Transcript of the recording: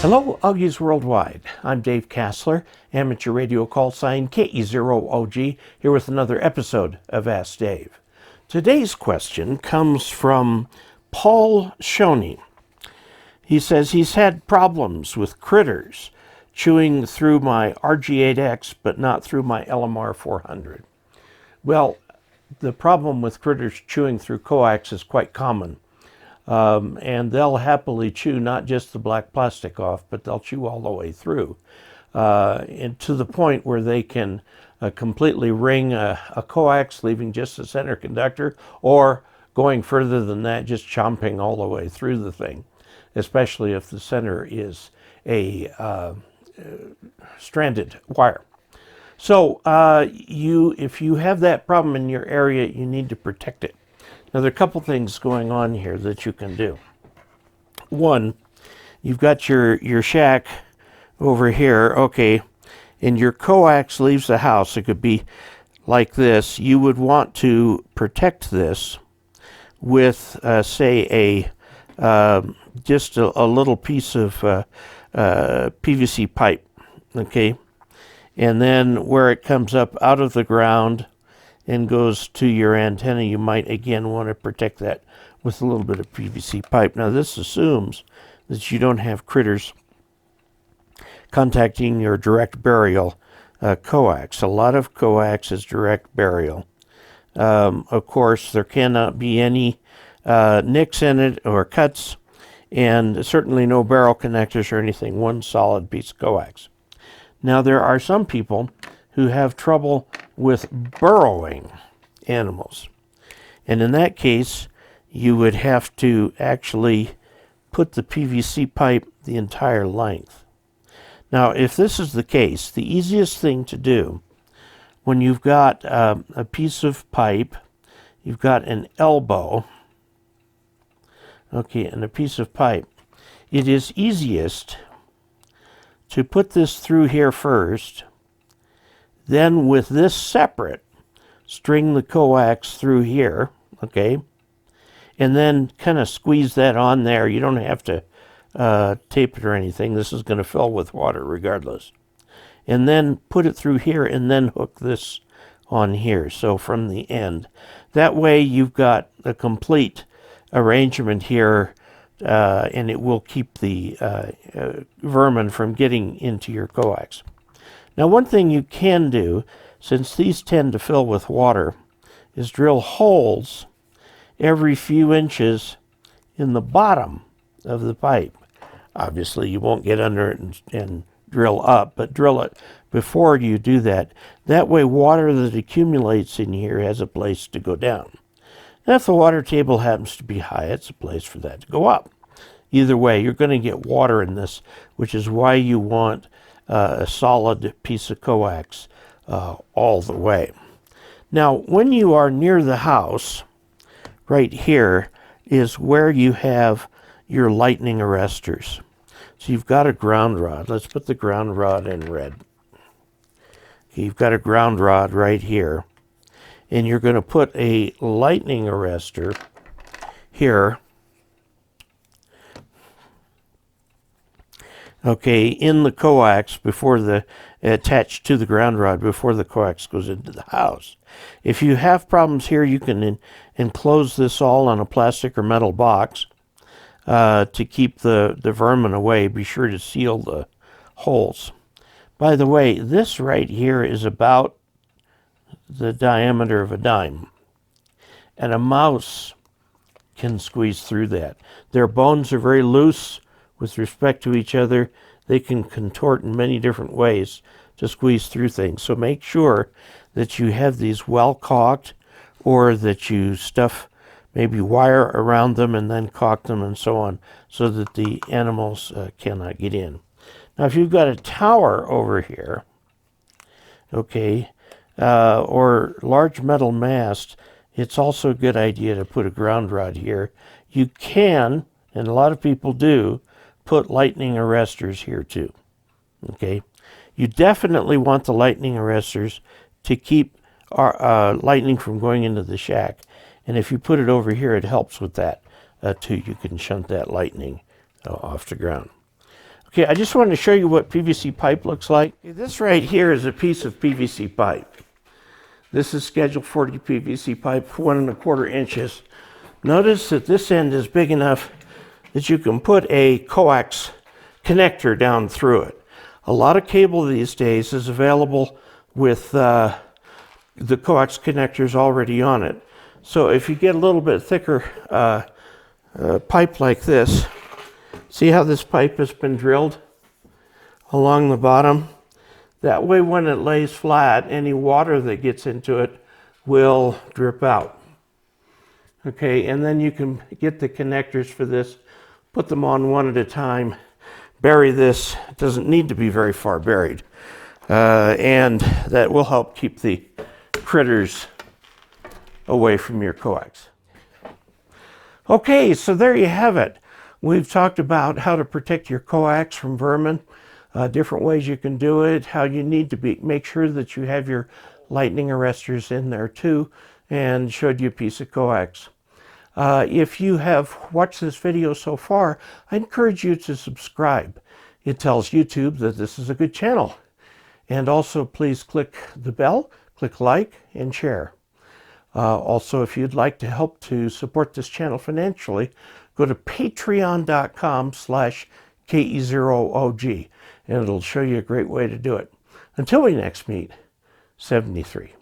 Hello, Augies Worldwide. I'm Dave Kassler, amateur radio call sign KE0OG, here with another episode of Ask Dave. Today's question comes from Paul Shoney. He says he's had problems with critters chewing through my RG8X, but not through my LMR 400. Well, the problem with critters chewing through coax is quite common. And they'll happily chew not just the black plastic off, but they'll chew all the way through, and to the point where they can completely ring a coax, leaving just the center conductor, or going further than that, just chomping all the way through the thing, especially if the center is a stranded wire. So if you have that problem in your area, you need to protect it. Now, there are a couple things going on here that you can do. One, you've got your shack over here, okay, and your coax leaves the house. It could be like this. You would want to protect this with, say, just a little piece of PVC pipe, okay? And then where it comes up out of the ground and goes to your antenna, you might again want to protect that with a little bit of PVC pipe. Now, this assumes that you don't have critters contacting your direct burial coax. A lot of coax is direct burial. Of course, there cannot be any nicks in it or cuts, and certainly no barrel connectors or anything, one solid piece of coax. Now, there are some people who have trouble with burrowing animals. And in that case, you would have to actually put the PVC pipe the entire length. Now, if this is the case, the easiest thing to do when you've got a piece of pipe, you've got an elbow, okay, and a piece of pipe, it is easiest to put this through here first. Then with this separate, string the coax through here, okay? And then kind of squeeze that on there. You don't have to tape it or anything. This is going to fill with water regardless. And then put it through here and then hook this on here. So from the end. That way you've got a complete arrangement here, and it will keep the vermin from getting into your coax. Now, one thing you can do, since these tend to fill with water, is drill holes every few inches in the bottom of the pipe. Obviously, you won't get under it and drill up, but drill it before you do that. That way, water that accumulates in here has a place to go down. And if the water table happens to be high, it's a place for that to go up. Either way, you're going to get water in this, which is why you want a solid piece of coax all the way. Now, when you are near the house, right here is where you have your lightning arresters. So you've got a ground rod. Let's put the ground rod in red. You've got a ground rod right here. And you're going to put a lightning arrestor here, okay, in the coax before attached to the ground rod before the coax goes into the house. If you have problems here, you can enclose this all on a plastic or metal box to keep the vermin away. Be sure to seal the holes. By the way, this right here is about the diameter of a dime, and a mouse can squeeze through that. Their bones are very loose with respect to each other. They can contort in many different ways to squeeze through things. So make sure that you have these well caulked, or that you stuff maybe wire around them and then caulk them and so on, so that the animals cannot get in. Now, if you've got a tower over here, okay, or large metal mast, it's also a good idea to put a ground rod here. You can, and a lot of people do, put lightning arresters here too, okay? You definitely want the lightning arresters to keep lightning from going into the shack. And if you put it over here, it helps with that too. You can shunt that lightning off the ground. Okay, I just wanted to show you what PVC pipe looks like. Okay, this right here is a piece of PVC pipe. This is schedule 40 PVC pipe, 1¼ inches. Notice that this end is big enough that you can put a coax connector down through it. A lot of cable these days is available with the coax connectors already on it. So if you get a little bit thicker pipe like this, see how this pipe has been drilled along the bottom? That way when it lays flat, any water that gets into it will drip out. Okay, and then you can get the connectors for this, put them on one at a time, bury this. It doesn't need to be very far buried. And that will help keep the critters away from your coax. Okay, so there you have it. We've talked about how to protect your coax from vermin, different ways you can do it, how you need to make sure that you have your lightning arresters in there too, and showed you a piece of coax. If you have watched this video so far, I encourage you to subscribe. It tells YouTube that this is a good channel. And also please click the bell, click like, and share. Also, if you'd like to help to support this channel financially, go to patreon.com/KE0OG, and it'll show you a great way to do it. Until we next meet, 73.